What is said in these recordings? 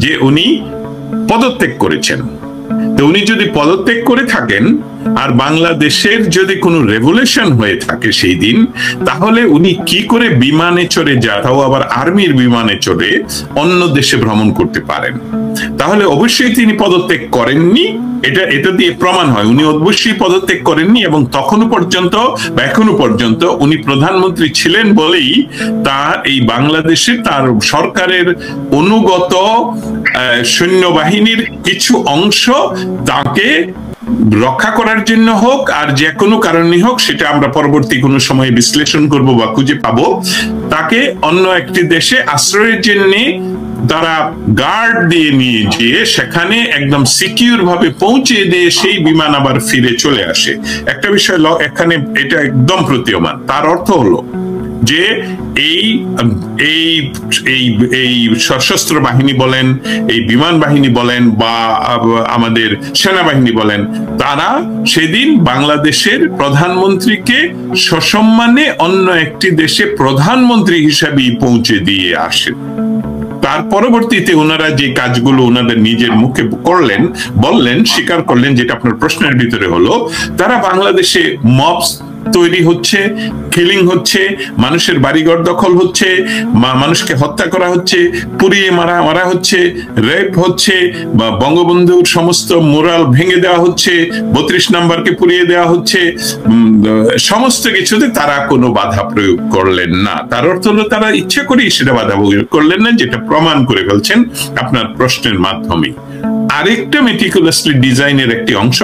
যে উনি পদত্যাগ করেছেন। তো উনি যদি পদত্যাগ করে থাকেন আর বাংলাদেশের যদি কোনো রেভলিউশন হয়ে থাকে সেই দিন, তাহলে উনি কি করে বিমানে চড়ে তাও আবার আর্মির বিমানে চড়ে অন্য দেশে ভ্রমণ করতে পারেন? তাহলে অবশ্যই তিনি পদত্যাগ করেননি, এটা দিয়ে প্রমাণ হয় উনি অবশ্যই পদত্যাগ করেননি। এবং তখনও পর্যন্ত বা এখনো পর্যন্ত উনি প্রধানমন্ত্রী ছিলেন বলেই তার এই বাংলাদেশে তার সরকারের অনুগত সৈন্যবাহিনীর কিছু অংশ তাকে রক্ষা করার জন্য হোক আর যে কোনো কারণে হোক, সেটা আমরা পরবর্তী কোনো সময় বিশ্লেষণ করব বা খুঁজে পাবো, তাকে অন্য একটি দেশে আশ্রয়ের জন্য তারা গার্ড দিয়ে নিয়ে গিয়ে সেখানে একদম সিকিউর ভাবে পৌঁছে দিয়ে সেই বিমান আবার ফিরে চলে আসে। একটা বিষয় এখানে এটা একদম প্রতীয়মান। তার অর্থ হলো যে এই এই এই এই সশস্ত্র বাহিনী বলেন, এই বিমান বাহিনী বলেন বা আমাদের সেনাবাহিনী বলেন, তারা সেদিন বাংলাদেশের প্রধানমন্ত্রীকে সসম্মানে অন্য একটি দেশে প্রধানমন্ত্রী হিসাবে পৌঁছে দিয়ে আসে। তার পরবর্তীতে ওনারা যে কাজগুলো ওনাদের নিজের মুখে করলেন, বললেন, স্বীকার করলেন, যেটা আপনার প্রশ্নের ভিতরে হলো, তারা বাংলাদেশে মবস তৈরি হচ্ছে, কিলিং হচ্ছে, মানুষের বাড়িঘর দখল হচ্ছে, মানুষকে হত্যা করা হচ্ছে, পুড়িয়ে মারা হচ্ছে, রেপ হচ্ছে, বা বঙ্গবন্ধুর সমস্ত মোরাল ভেঙে দেওয়া হচ্ছে, 32 নম্বরকে পুড়িয়ে দেওয়া হচ্ছে, সমস্ত কিছুতে তারা কোনো বাধা প্রয়োগ করলেন না। তার অর্থ হলো তারা ইচ্ছা করেই সেটা বাধা প্রয়োগ করলেন না, যেটা প্রমাণ করে ফেলছেন আপনার প্রশ্নের মাধ্যমে। আরেকটা মেটিকুলাসলি ডিজাইনের একটি অংশ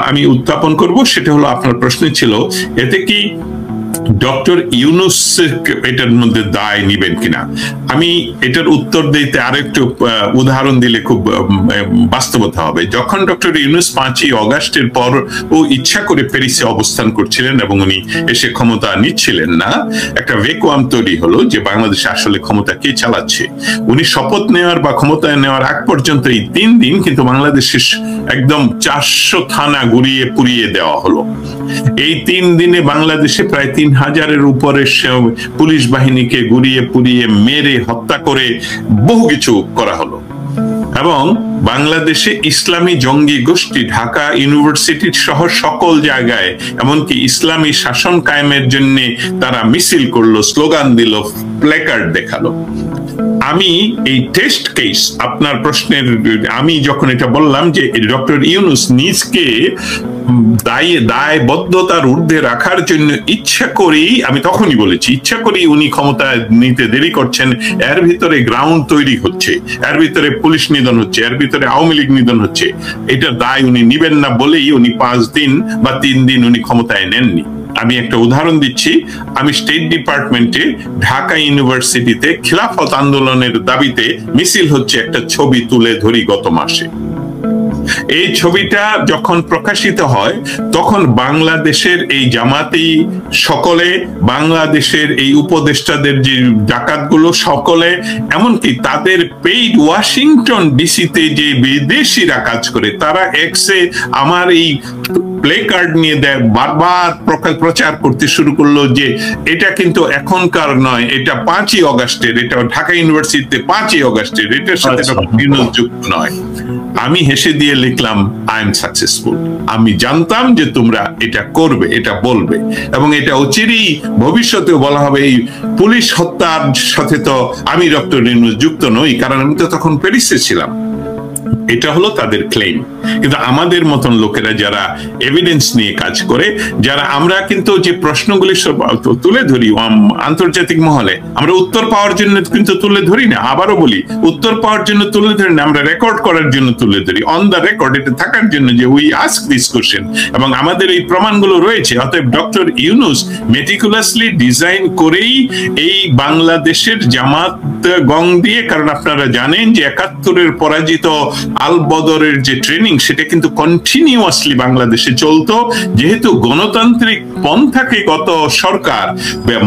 আমি উত্থাপন করব, সেটা হলো আপনার প্রশ্ন ছিল এতে কি ডক্টর ইউনূস এটার মধ্যে দায় নিবেন কিনা। আমি এটার উত্তর দিতে আরেকটু উদাহরণ দিলে খুব বাস্তবতা হবে। যখন ডক্টর ইউনূস 5ই অগাস্টের পর ও ইচ্ছা করে প্যারিসে অবস্থান করছিলেন এবং উনি এসে ক্ষমতা নিচ্ছিলেন না, একটা ভ্যাকুয়াম তৈরি হলো যে বাংলাদেশে আসলে ক্ষমতা কে চালাচ্ছে। উনি শপথ নেওয়ার বা ক্ষমতায় নেওয়ার আগ পর্যন্ত এই 3 দিন কিন্তু বাংলাদেশের একদম 400 থানা গুড়িয়ে পুড়িয়ে দেওয়া হলো। এই 3 দিনে বাংলাদেশে প্রায় 3000-এর উপরে পুলিশ বাহিনীকে গুড়িয়ে পুড়িয়ে মেরে হত্যা করে বহু কিছু করা হলো। এবং বাংলাদেশে ইসলামী জঙ্গি গোষ্ঠী ঢাকা ইউনিভার্সিটি সহ সকল জায়গায় এমনকি ইসলামী শাসন কায়েমের জন্য তারা মিছিল করলো, স্লোগান দিল, প্ল্যাকার্ড দেখালো। আমি এই টেস্ট কেস আপনার প্রশ্নের আমি যখন এটা বললাম যে ডক্টর ইউনূস নিজকে দায়বদ্ধতার ঊর্ধ্বে রাখার জন্য ইচ্ছা করেই, আমি তখনই বলেছি ইচ্ছা করেই উনি ক্ষমতা নিতে দেরি করছেন, এর ভিতরে গ্রাউন্ড তৈরি হচ্ছে, এর ভিতরে পুলিশ নিধন হচ্ছে, এর ভিতরে আওয়ামী লীগ নিধন হচ্ছে, এটা দায় উনি নিবেন না বলেই উনি 5 দিন বা 3 দিন উনি ক্ষমতায় নেননি। আমি একটা উদাহরণ দিচ্ছি। আমি স্টেট ডিপার্টমেন্টে ঢাকা ইউনিভার্সিটিতে খিলাফত আন্দোলনের দাবিতে মিছিল হচ্ছে একটা ছবি তুলে ধরি গত মাসে। এই ছবিটা যখন প্রকাশিত হয় তখন বাংলাদেশের এই জামাতি সকলে, বাংলাদেশের এই উপদেষ্টাদের যে ডাকাতগুলো সকলে, এমনকি তাদের পেইড ওয়াশিংটন ডিসিতে যে বিদেশিরা কাজ করে, তারা এক্সে আমার এই প্লে কার্ড নিয়ে দেয়, বারবার প্রচার করতে শুরু করলো যে এটা কিন্তু এখনকার নয়, এটা 5ই অগাস্টের, এটা ঢাকা ইউনিভার্সিটিতে 5ই অগাস্টের, এটার সাথে যুক্ত নয়। আমি হেসে দিয়ে লিখলাম, আই এম সাকসেসফুল। আমি জানতাম যে তোমরা এটা করবে, এটা বলবে, এবং এটা অচিরেই ভবিষ্যতেও বলা হবে। এই পুলিশ হত্যার সাথে তো আমি ডক্টর ইউনূস যুক্ত নই, কারণ আমি তো তখন প্যারিসে ছিলাম। এটা হলো তাদের ক্লেম। কিন্তু আমাদের মতন লোকেরা যারা এভিডেন্স নিয়ে কাজ করে, যারা আমরা কিন্তু যে প্রশ্নগুলি তুলে ধরি আন্তর্জাতিক মহলে, আমরা উত্তর পাওয়ার জন্য কিন্তু তুলে ধরি না। আবারও বলি, উত্তর পাওয়ার জন্য তুলে ধরি না, আমরা রেকর্ড করার জন্য তুলে ধরি, অন দ্য রেকর্ড, এটা থাকার জন্য যে উই আস্ক দিস কোশ্চেন, এবং আমাদের এই প্রমাণগুলো রয়েছে। অতএব ডক্টর ইউনূস মেটিকুলাসলি ডিজাইন করেই এই বাংলাদেশের জামাত গং দিয়ে, কারণ আপনারা জানেন যে 71-এর পরাজিত আল বদরের যে ট্রেনিং সেটা কিন্তু কন্টিনিউয়াসলি বাংলাদেশে চলতো, যেহেতু গণতান্ত্রিক পন্থাকে গত সরকার,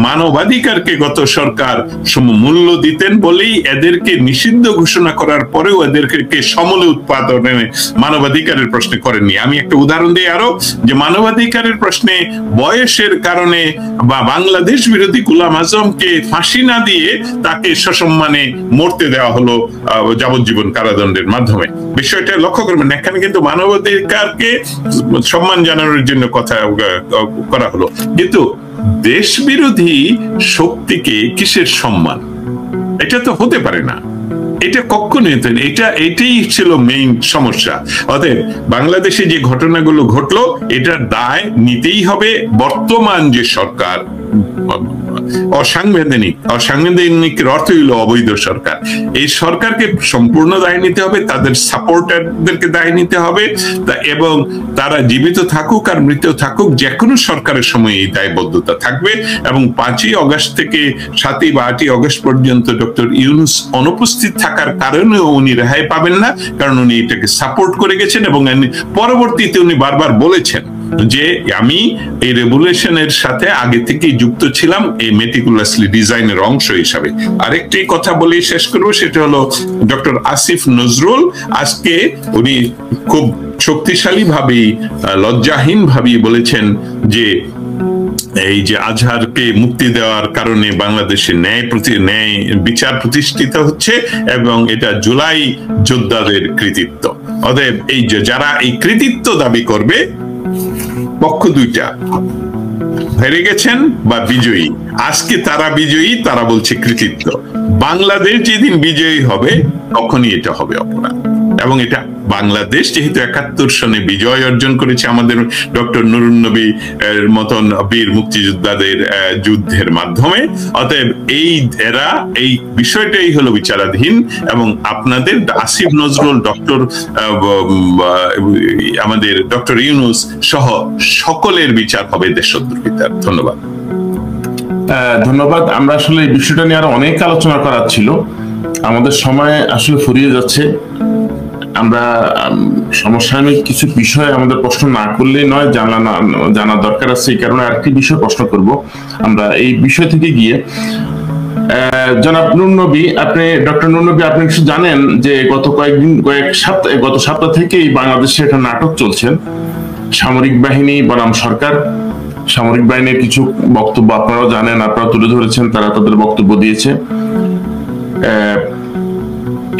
মানবাধিকারকে গত সরকার মূল্য দিতেন বলেই এদেরকে নিষিদ্ধ ঘোষণা করার পরেও এদেরকে সমলে উৎপাদনে মানবাধিকারের প্রশ্নে করেননি। আমি একটা উদাহরণ দিই আরো, যে মানবাধিকারের প্রশ্নে বয়সের কারণে বা বাংলাদেশ বিরোধী গোলাম আজমকে ফাঁসি না দিয়ে তাকে সসম্মানে মরতে দেওয়া হলো যাবজ্জীবন কারাদণ্ডের মাধ্যমে। বিষয়টা লক্ষ্য করবেন, এখানে কিন্তু মানবাধিকারকে সম্মান জানানোর জন্য কথা করা হলো, কিন্তু দেশ বিরোধী শক্তিকে কিসের সম্মান? এটা তো হতে পারে না, এটা কখনোই এটাই ছিল মেইন সমস্যা। অতএব বাংলাদেশে যে ঘটনাগুলো ঘটলো এটার দায় নিতেই হবে বর্তমান যে সরকার, অসাংবিধানিক অর্থ হইল অবৈধ সরকার। এই সরকারকে সম্পূর্ণ দায় নিতে হবে, তাদের সাপোর্টারদেরকে দায় নিতে হবে, এবং তারা জীবিত থাকুক আর মৃত থাকুক, যে কোনো সরকারের সময় এই দায়বদ্ধতা থাকবে। এবং 5ই অগস্ট থেকে 7ই বা 8ই অগস্ট পর্যন্ত ডক্টর ইউনূস অনুপস্থিত থাকার কারণেও উনি রেহাই পাবেন না, কারণ উনি এটাকে সাপোর্ট করে গেছেন এবং পরবর্তীতে উনি বারবার বলেছেন যে আমি এই রেভুলেশনের সাথে আগে থেকেই যুক্ত ছিলাম এই মেটিকুলাসলি ডিজাইনের অংশ হিসাবে। আরেকটি কথা বলে শেষ করবো, সেটা হলো ডক্টর আসিফ নজরুল আজকে উনি খুব শক্তিশালী ভাবেই, লজ্জাহীন ভাবেই বলেছেন যে এই যে আজহারকে মুক্তি দেওয়ার কারণে বাংলাদেশে ন্যায় বিচার প্রতিষ্ঠিত হচ্ছে এবং এটা জুলাই যোদ্ধাদের কৃতিত্ব। অতএব এই যে যারা এই কৃতিত্ব দাবি করবে, পক্ষ দুইটা হেরে গেছেন বা বিজয়ী, আজকে তারা বিজয়ী, তারা বলছে কৃতিত্ব। বাংলাদেশ যেদিন বিজয়ী হবে তখনই এটা হবে অপরাধ। এবং এটা বাংলাদেশ যেহেতু 71 সনে বিজয় অর্জন করেছে আমাদের ডক্টর নুরুন নবী এর মতন বীর মুক্তিযোদ্ধাদের যুদ্ধের মাধ্যমে, অতএব এই বিষয়টাই হলো বিচারাধীন। এবং আপনাদের আসিফ নজরুল, আমাদের ডক্টর ইউনূস সহ সকলের বিচার হবে দেশদ্রোহিতার। ধন্যবাদ। ধন্যবাদ। আমরা আসলে এই বিষয়টা নিয়ে আরো অনেক আলোচনা করার ছিল, আমাদের সময় আসলে ফুরিয়ে যাচ্ছে। আমরা সমসাময়িক কিছু বিষয় আমাদের প্রশ্ন না করলেই নয়, জানা দরকার আছে। এই কারণে আরেকটি বিষয় প্রশ্ন করব আমরা এই বিষয় থেকে গিয়ে। জনাব নুরুন নবী, ডক্টর নুরুন নবী, আপনি কিছু জানেন যে গত সপ্তাহ থেকেই বাংলাদেশে একটা নাটক চলছেন, সামরিক বাহিনী বনাম সরকার। সামরিক বাহিনীর কিছু বক্তব্য আপনারাও জানেন, আপনারা তুলে ধরেছেন, তারা তাদের বক্তব্য দিয়েছে।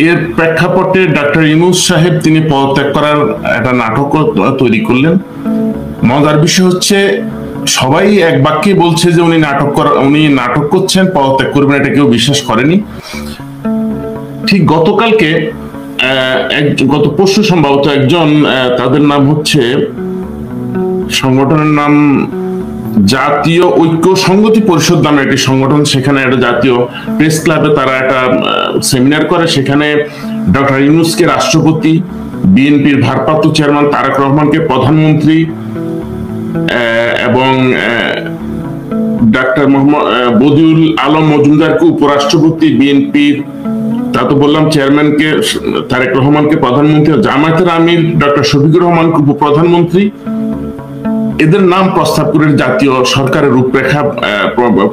এর প্রেক্ষাপটে ডক্টর ইউনূস সাহেব তিনি পদত্যাগ করার একটা নাটক তৈরি করলেন। মজার বিষয় হচ্ছে সবাই এক বাক্যে বলছে যে উনি নাটক করছেন, পদত্যাগ করবেন, এটা কেউ বিশ্বাস করেনি। ঠিক গত পরশু সম্ভবত একজন, তাদের নাম হচ্ছে, সংগঠনের নাম জাতীয় ঐক্য সংগতি পরিষদ নামে একটি সংগঠন, সেখানে একটা জাতীয় প্রেস ক্লাবে তারা একটা সেমিনার করে। সেখানে ডক্টর ইউনূসকে রাষ্ট্রপতি, বিএনপির ভারপ্রাপ্ত চেয়ারম্যান তারেক রহমানকে প্রধানমন্ত্রী এবং ডক্টর বদিউল আলম মজুমদারকে উপরাষ্ট্রপতি, বিএনপির তা তো বললাম চেয়ারম্যানকে তারেক রহমানকে প্রধানমন্ত্রী, জামায়াতের আমির ডক্টর শফিকুর রহমানকে উপপ্রধানমন্ত্রী, এদের নাম প্রস্তাব করে জাতীয় সরকারের রূপরেখা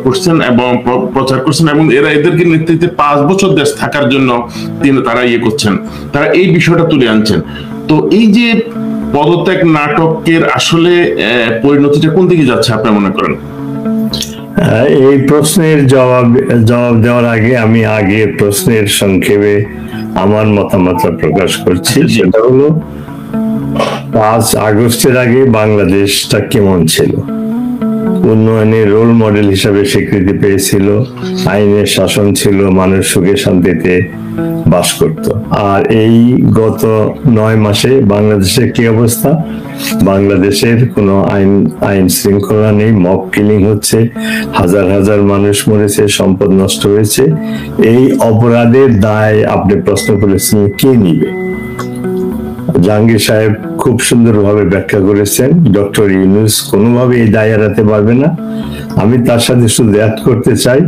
করছেন এবং প্রচার করছেন। এবং এদেরকে নেতৃত্বে 5 বছর দেশ থাকার জন্য তারা করছেন, তারা এই বিষয়টা তুলে আনছেন। তো এই যে পদত্যাগ নাটকের আসলে পরিণতিটা কোন দিকে যাচ্ছে আপনি মনে করেন? এই প্রশ্নের জবাব দেওয়ার আগে আমি আগের প্রশ্নের সংক্ষেপে আমার মতামত প্রকাশ করছি। সেটা হলো 5 আগস্টের আগে বাংলাদেশটা কেমন ছিল? উন্নয়নের রোল মডেল হিসাবে স্বীকৃতি পেয়েছিল, আইনের শাসন ছিল, মানুষ সুখে শান্তিতে বাস করত। আর এই গত 9 মাসে বাংলাদেশের কি অবস্থা? বাংলাদেশের কোনো আইন শৃঙ্খলা নেই, মব কিলিং হচ্ছে, হাজার হাজার মানুষ মরেছে, সম্পদ নষ্ট হয়েছে। এই অপরাধের দায় আপনি প্রশ্ন করেছেন কে নিবে? জাহাঙ্গীর সাহেব খুব সুন্দরভাবে ব্যাখ্যা করেছেন, ডক্টর ইউনূস কোনোভাবে এই দায় এড়াতে পারবে না। আমি তার সাথে শুধু অ্যাড করতে চাই,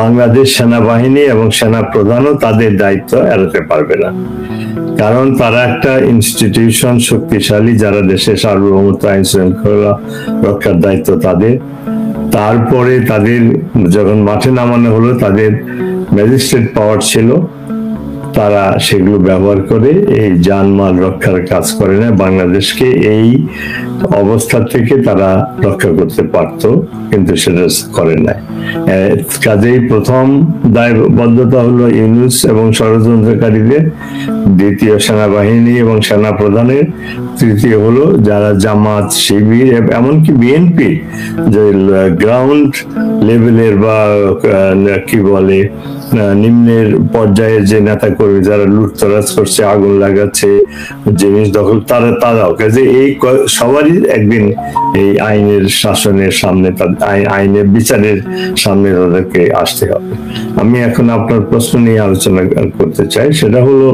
বাংলাদেশ সেনাবাহিনী এবং সেনা প্রধানও তাদের দায়িত্ব এড়াতে পারবে না, কারণ তারা একটা ইনস্টিটিউশন, শক্তিশালী, যারা দেশের সার্বভৌমত্ব, আইন শৃঙ্খলা রক্ষার দায়িত্ব তাদের। তারপরে তাদের যখন মাঠে নামানো হলো, তাদের ম্যাজিস্ট্রেট পাওয়ার ছিল, তারা সেগুলো ব্যবহার করে এই জানমাল রক্ষার কাজ করে না। বাংলাদেশকে এই অবস্থা থেকে তারা রক্ষা করতে পারত, কিন্তু সেটা করে না। কাজেই প্রথম দায়বদ্ধতা হলো ইউনূস এবং ষড়যন্ত্রকারীদের, দ্বিতীয় সেনাবাহিনী এবং সেনা প্রধানের, তৃতীয় হলো যারা জামাত, শিবির, এমনকি বিএনপি যে গ্রাউন্ড লেভেলের বা কি বলে নিম্নের পর্যায়ের যে নেতা কর্মী যারা লুটতরাজ করছে, আগুন লাগাচ্ছে, জিনিস দখল, তারাও। কাজে এই সবারই একদিন এই আইনের শাসনের সামনে, আইনের বিচারের সামনে তাদেরকে আসতে হবে। আমি এখন আপনার প্রশ্ন নিয়ে আলোচনা করতে চাই, সেটা হলো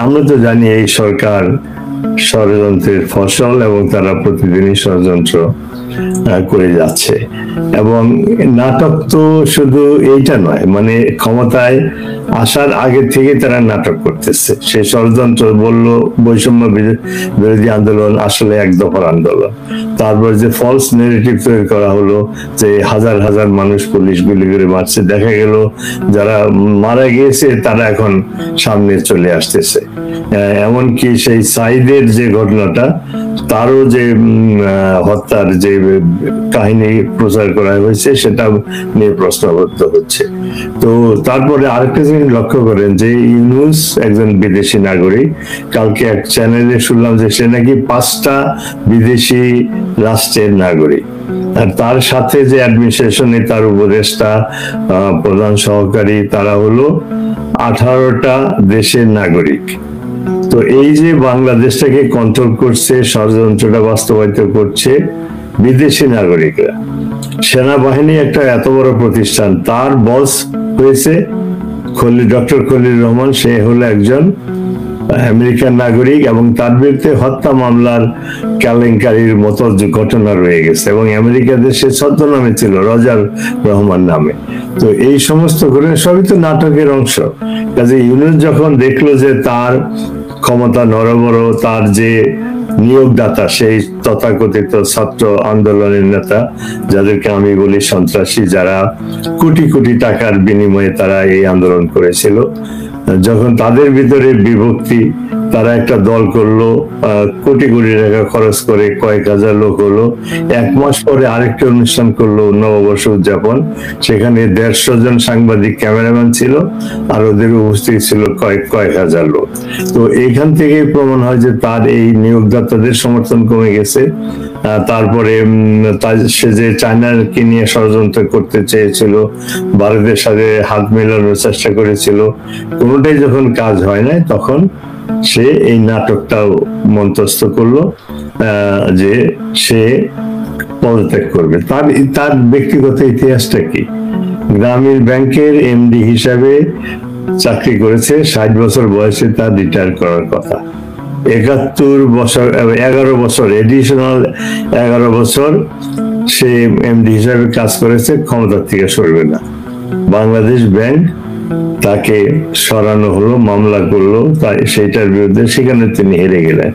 আমরা তো জানি এই সরকার ষড়যন্ত্রের ফসল এবং তারা প্রতিদিনই ষড়যন্ত্র করে যাচ্ছে। এবং নাটক তো শুধু এইটা নয়, মানে ক্ষমতায় আসার আগে থেকে তারা নাটক করতেছে। সেই ষড়যন্ত্র বললো বৈষম্য বিরোধী আন্দোলন আসলে এক দফার আন্দোলন। তারপর যে ফলস নেগেটিভ তৈরি করা হলো যে হাজার হাজার মানুষ পুলিশ গুলি করে মারছে, দেখা গেল যারা মারা গিয়েছে তারা এখন সামনে চলে আসতেছে। এমনকি সেই সাইদের যে ঘটনাটা, তারও যে হত্যার যে কাহিনী প্রচার করা হয়েছে সেটা নিয়ে প্রশ্নবদ্ধ হচ্ছে। তো তারপরে আরেকটা জিনিস লক্ষ্য করেন যে ইউনূস একজন বিদেশি নাগরিক। কালকে এক চ্যানেলে শুনলাম যে সে নাকি 5টা বিদেশি রাষ্ট্রের নাগরিক, আর তার সাথে যে অ্যাডমিনিস্ট্রেশনে তার উপদেষ্টা, প্রধান সহকারী, তারা হলো 18টা দেশের নাগরিক। তো এই যে বাংলাদেশটাকে কন্ট্রোল করছে, ষড়যন্ত্রটা বাস্তবায়িত করছে বিদেশি নাগরিকরা। সেনাবাহিনী একটা এত বড় প্রতিষ্ঠান, তার বস হয়েছে ডক্টর খলিল রহমান, সে হলো একজন আমেরিকান নাগরিক এবং তার বিরুদ্ধে হত্যা মামলার কেলেঙ্কারির মতো ঘটনা রয়ে গেছে এবং আমেরিকা দেশে ছদ্মনামে ছিল রজার রহমান নামে। তো এই সমস্ত ঘটনা সবই তো নাটকের অংশ। কাজে ইউনূস যখন দেখলো যে তার ক্ষমতা নড়বড়, তার যে নিয়োগদাতা সেই তথাকথিত ছাত্র আন্দোলনের নেতা, যাদেরকে আমি বলি সন্ত্রাসী, যারা কোটি কোটি টাকার বিনিময়ে তারা এই আন্দোলন করেছিল, যখন তাদের ভিতরে বিভক্তি, তারা একটা দল করলো, কোটি কোটি টাকা খরচ করে কয়েক হাজার লোক হলো, 1 মাস পরে আরেকটা অনুষ্ঠান করলো নববর্ষ উদযাপন, সেখানে 150 জন সাংবাদিক, ক্যামেরাম্যান ছিল, আর ওদের উপস্থিত ছিল কয়েক হাজার লোক। তো এইখান থেকে প্রমাণ হয় যে তার এই নিয়োগদাতাদের সমর্থন কমে গেছে। তারপরে সে যে চায়নাকে নিয়ে ষড়যন্ত্র করতে চেয়েছিল, ভারতের সাথে হাত মেলানোর চেষ্টা করেছিল, কোনোটাই যখন কাজ হয় না, তখন সে এই নাটকটাও মন্তস্থ করলো যে সে পদত্যাগ করবে। তার ব্যক্তিগত ইতিহাসটা কি? গ্রামীণ ব্যাংকের এমডি হিসাবে চাকরি করেছে, 60 বছর বয়সে তার রিটায়ার করার কথা। 11 বছর এডিশনাল 11 বছর সে এমডি হিসাবে কাজ করেছে, ক্ষমতা থেকে সরবে না। বাংলাদেশ ব্যাংক তাকে সরানো হলো, মামলা করলো, তাই সেইটার বিরুদ্ধে, সেখানে তিনি হেরে গেলেন।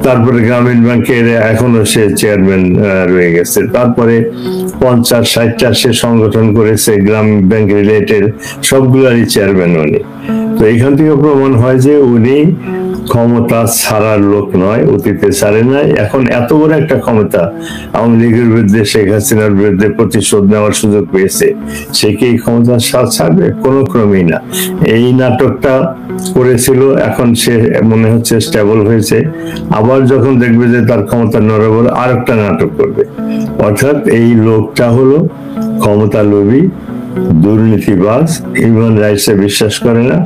তারপরে গ্রামীণ ব্যাংকের এখনো সে চেয়ারম্যান রয়ে গেছে। তারপরে 50-60টা সে সংগঠন করেছে গ্রামীণ ব্যাংক রিলেটেড, সবগুলারই চেয়ারম্যান উনি। তো এখান থেকে প্রমাণ হয় যে উনি ক্ষমতা ছাড়ার লোক নয়, অতীতে ছাড়ে নাই। এখন এত বড় একটা ক্ষমতা, আওয়ামী লীগের বিরুদ্ধে, শেখ হাসিনার বিরুদ্ধে প্রতিশোধ নেওয়ার সুযোগ পেয়েছে, সে কি ক্ষমতা ছাড়বে? কোনো ক্রমেই না। এই নাটকটা করেছিল, এখন সে মনে হচ্ছে স্টেবল হয়েছে, আবার যখন দেখবে যে তার ক্ষমতা নড়বড়, আর একটা নাটক করবে। অর্থাৎ এই লোকটা হলো ক্ষমতা লোভী, দুর্নীতিবাজ, হিউম্যান রাইটসে বিশ্বাস করে না।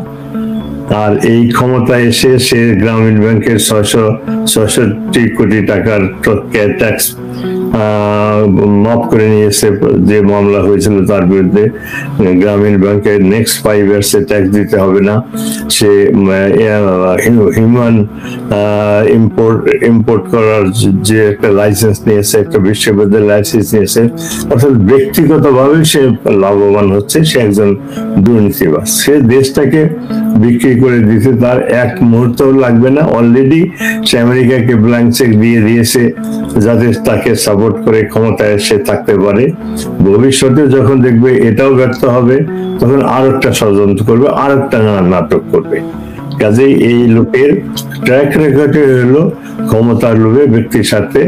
আর এই ক্ষমতায় এসে সে গ্রামীণ ব্যাংকের 660 কোটি টাকার ট্যাক্স মাফ করে নিয়েছে যে মামলা হয়েছিল তার বিরুদ্ধে। গ্রামীণ ব্যাংকের নেক্সট 5 ইয়ার্সে ট্যাক্স দিতে হবে না। সে হিউম্যান ইম্পোর্ট করার যে একটা লাইসেন্স নিয়েছে, একটা বিশ্ববিদ্যালয়ের লাইসেন্স নিয়েছে, অর্থাৎ ব্যক্তিগতভাবে সে লাভবান হচ্ছে। সে একজন দুর্নীতিবাজ, সে দেশটাকে বিক্রি করে দিতে তার এক মুহূর্তও লাগবে না। অলরেডি সে আমেরিকাকে ব্ল্যাঙ্ক চেক দিয়ে দিয়েছে যাতে তাকে সাপোর্ট করে ক্ষমতায় সে থাকতে পারে। ভবিষ্যতে যখন দেখবে এটাও ব্যর্থ হবে, তখন আর একটা ষড়যন্ত্র করবে, আর একটা নাটক করবে। কাজেই এই লোকের ট্র্যাক রেকর্ড হলো ক্ষমতার লোভে ব্যক্তির সাথে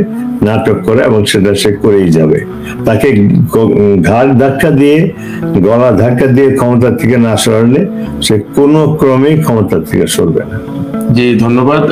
নাটক করা, এবং সেটা সে করেই যাবে। তাকে ঘাড় ধাক্কা দিয়ে, গলা ধাক্কা দিয়ে ক্ষমতা থেকে না সরালে সে কোনো ক্রমেই ক্ষমতা থেকে সরবে না। জি, ধন্যবাদ।